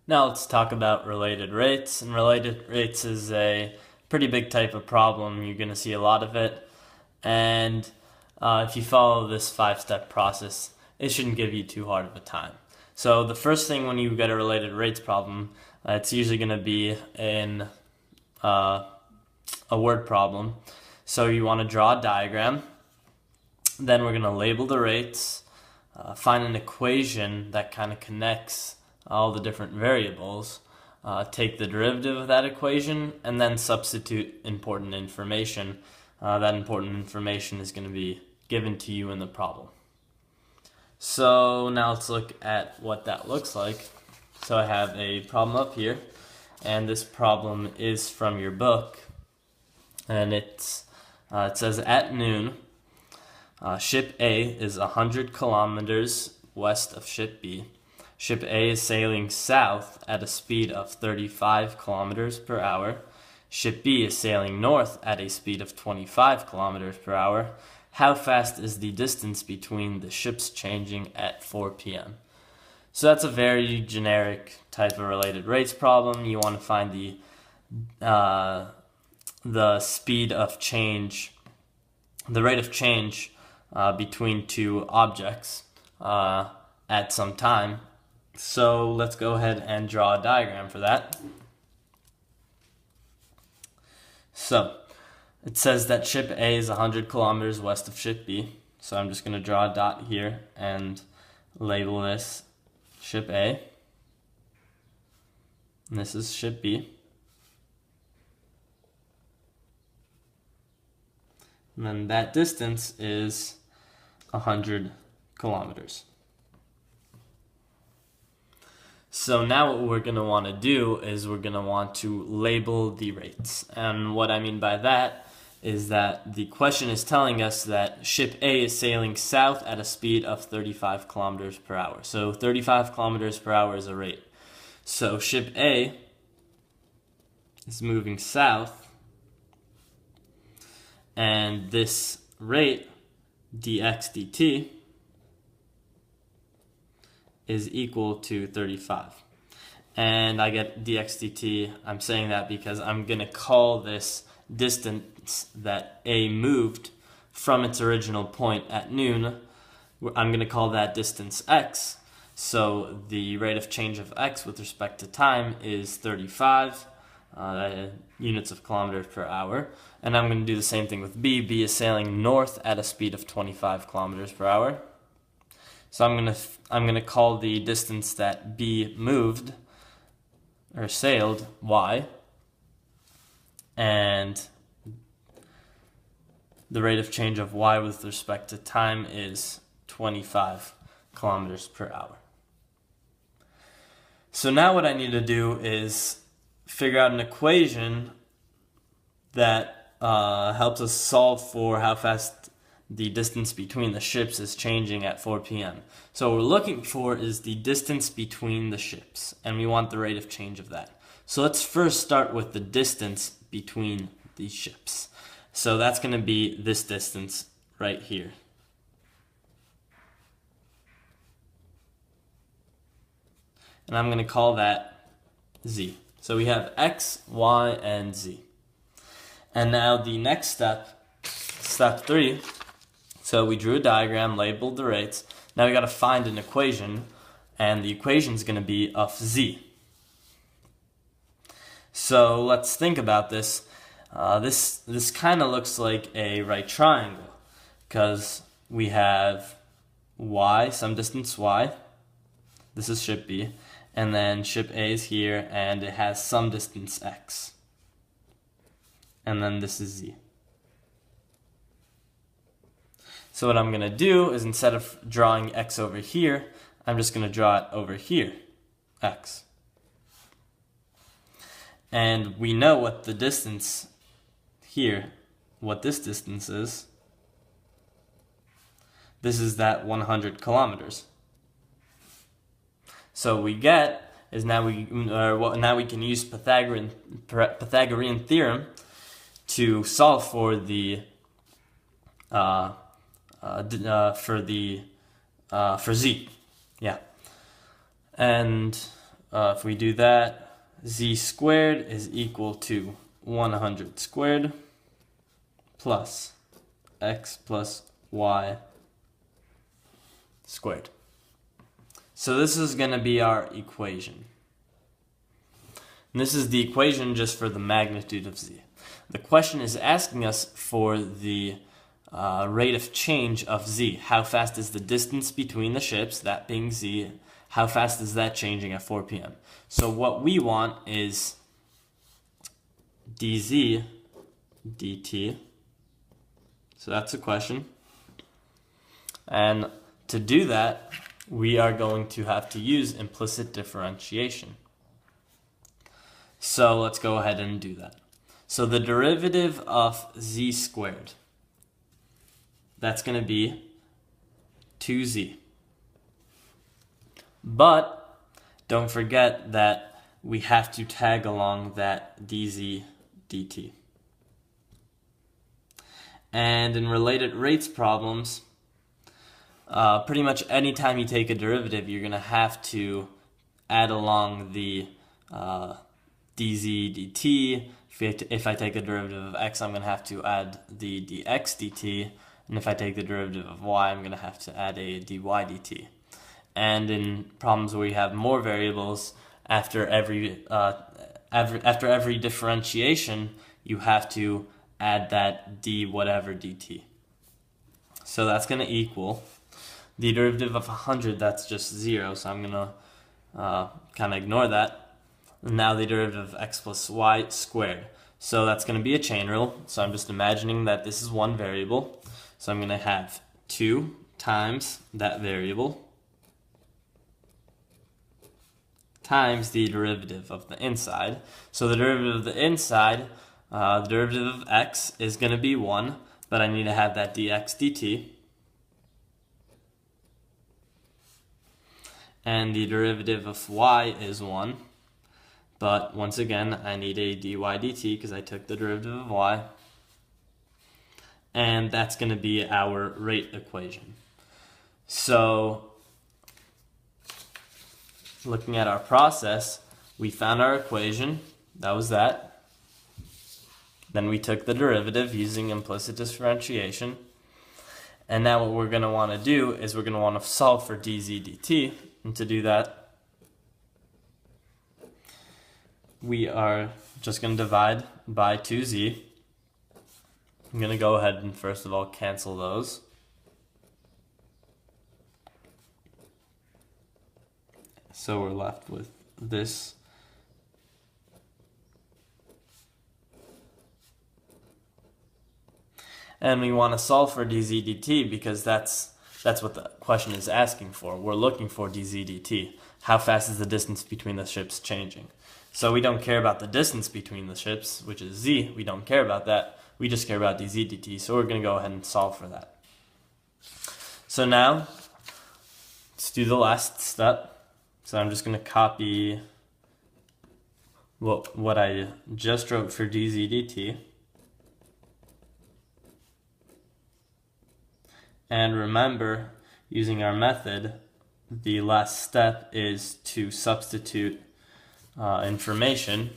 Now let's talk about related rates. And related rates is a pretty big type of problem. You're going to see a lot of it. And if you follow this 5-step process, it shouldn't give you too hard of a time. So the first thing when you get a related rates problem, it's usually going to be in a word problem. So you want to draw a diagram. Then we're going to label the rates, find an equation that kind of connects all the different variables, take the derivative of that equation, and then substitute important information. That important information is going to be given to you in the problem. So now let's look at what that looks like. So I have a problem up here, and this problem is from your book, and it says at noon, ship A is 100 kilometers west of ship B. Ship A is sailing south at a speed of 35 kilometers per hour. Ship B is sailing north at a speed of 25 kilometers per hour. How fast is the distance between the ships changing at 4 p.m.? So that's a very generic type of related rates problem. You want to find the speed of change, the rate of change between two objects at some time. So let's go ahead and draw a diagram for that. So it says that ship A is 100 kilometers west of ship B. So I'm just going to draw a dot here and label this ship A. And this is ship B. And then that distance is 100 kilometers. So now what we're going to want to do is we're going to want to label the rates. And what I mean by that is that the question is telling us that ship A is sailing south at a speed of 35 kilometers per hour. So 35 kilometers per hour is a rate. So ship A is moving south, and this rate, dx dt, is equal to 35. And I get dx dt, I'm saying that because I'm going to call this distance that A moved from its original point at noon, I'm going to call that distance x. So the rate of change of x with respect to time is 35 units of kilometers per hour. And I'm going to do the same thing with B. B is sailing north at a speed of 25 kilometers per hour. So I'm gonna call the distance that B moved or sailed y, and the rate of change of y with respect to time is 25 kilometers per hour. So now what I need to do is figure out an equation that helps us solve for how fast the distance between the ships is changing at 4 p.m. So what we're looking for is the distance between the ships, and we want the rate of change of that. So let's first start with the distance between these ships. So that's going to be this distance right here. And I'm going to call that z. So we have x, y, and z. And now the next step, step 3, so we drew a diagram, labeled the rates. Now we got to find an equation, and the equation is going to be of z. So let's think about this. This kind of looks like a right triangle, because we have y, some distance y. This is ship B, and then ship A is here, and it has some distance x. And then this is z. So what I'm going to do is, instead of drawing x over here, I'm just going to draw it over here, x. And we know what the distance here, what this distance is. This is that 100 kilometers. So what we get is now we can use Pythagorean theorem to solve for the for z, yeah. And if we do that, z squared is equal to 100 squared plus x plus y squared. So this is going to be our equation. And this is the equation just for the magnitude of z. The question is asking us for the rate of change of z. How fast is the distance between the ships, that being z, how fast is that changing at 4 p.m.? So what we want is dz dt. So that's the question. And to do that, we are going to have to use implicit differentiation. So let's go ahead and do that. So the derivative of z squared, that's going to be 2z. But don't forget that we have to tag along that dz dt. And in related rates problems, pretty much any time you take a derivative, you're going to have to add along the dz dt. If I take a derivative of x, I'm going to have to add the dx dt. And if I take the derivative of y, I'm going to have to add a dy dt. And in problems where you have more variables, after every differentiation, you have to add that d whatever dt. So that's going to equal the derivative of 100, that's just 0, so I'm going to kind of ignore that. And now the derivative of x plus y squared. So that's going to be a chain rule, so I'm just imagining that this is one variable. So I'm going to have 2 times that variable times the derivative of the inside. So the derivative of the inside, the derivative of x is going to be 1, but I need to have that dx dt. And the derivative of y is 1. But once again, I need a dy dt because I took the derivative of y. And that's going to be our rate equation. So, looking at our process, we found our equation. That was that. Then we took the derivative using implicit differentiation. And now what we're going to want to do is we're going to want to solve for dz dt. And to do that, we are just going to divide by 2z. I'm going to go ahead and first of all cancel those. So we're left with this. And we want to solve for dz dt because that's what the question is asking for. We're looking for dz dt. How fast is the distance between the ships changing? So we don't care about the distance between the ships, which is z. We don't care about that. We just care about dz dt. So we're going to go ahead and solve for that. So now, let's do the last step. So I'm just going to copy what I just wrote for dz dt. And remember, using our method, the last step is to substitute information.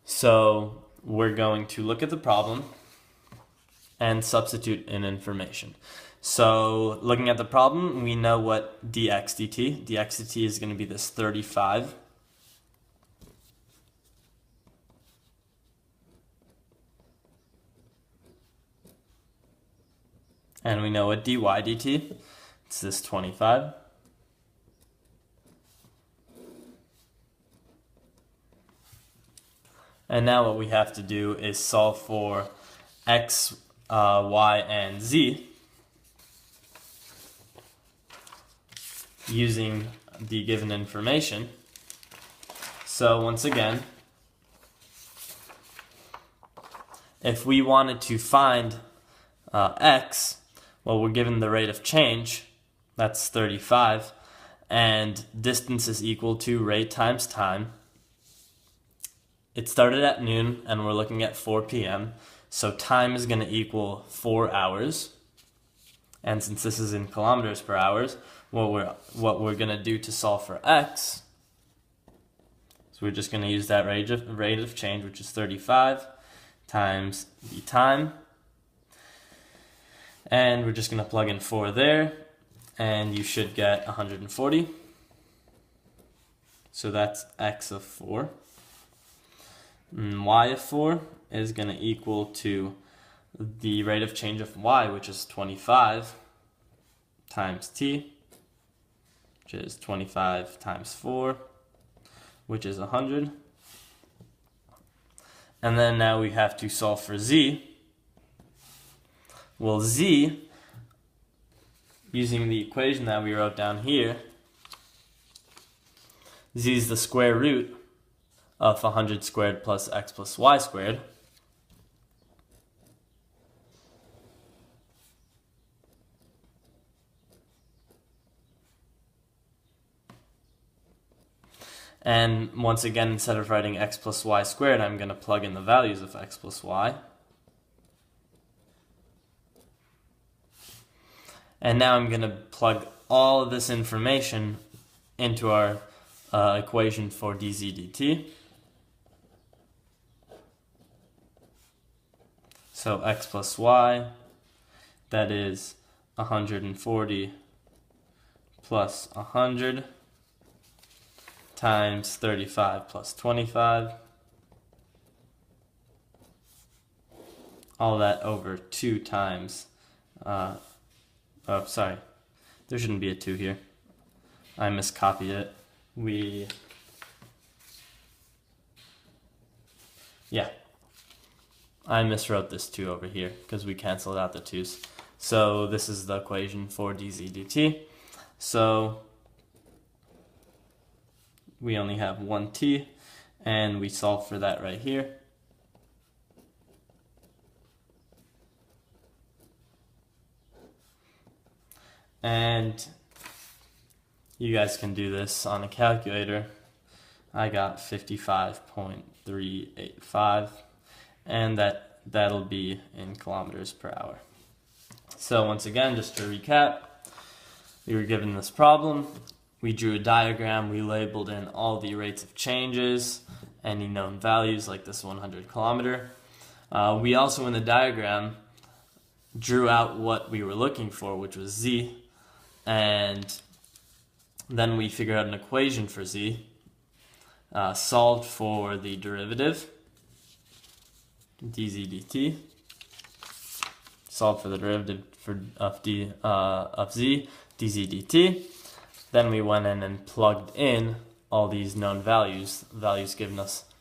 So we're going to look at the problem and substitute in information. So looking at the problem, we know what dx dt is going to be this 35. And we know what dy dt, it's this 25. And now what we have to do is solve for x, y, and z using the given information. So once again, if we wanted to find x, well, we're given the rate of change, that's 35, and distance is equal to rate times time. It started at noon, and we're looking at 4 p.m., so time is going to equal 4 hours, And since this is in kilometers per hour, what we're going to do to solve for x, so we're just going to use that rate of change, which is 35 times the time. And we're just going to plug in 4 there, and you should get 140. So that's x of 4. And y of 4 is going to equal to the rate of change of y, which is 25 times t, which is 25 times 4, which is 100. And then now we have to solve for z. Well, z, using the equation that we wrote down here, z is the square root of 100 squared plus x plus y squared. And once again, instead of writing x plus y squared, I'm going to plug in the values of x plus y. And now I'm going to plug all of this information into our equation for dz dt. So x plus y, that is 140 plus 100 times 35 plus 25. All that over 2 times, oh, sorry, there shouldn't be a 2 here. I miscopied it. I miswrote this 2 over here because we canceled out the 2's. So this is the equation for dz dt. So we only have 1t, and we solve for that right here. And you guys can do this on a calculator. I got 55.385, and that'll be in kilometers per hour. So once again, just to recap, we were given this problem. We drew a diagram, we labeled in all the rates of changes, any known values like this 100 kilometer. We also in the diagram drew out what we were looking for, which was z, and then we figured out an equation for z, solved for the derivative, dz dt, solved for the derivative of z, dz dt. Then we went in and plugged in all these known values given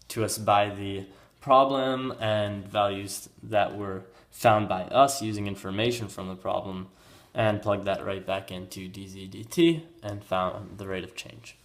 to us by the problem and values that were found by us using information from the problem, and plugged that right back into dz dt and found the rate of change.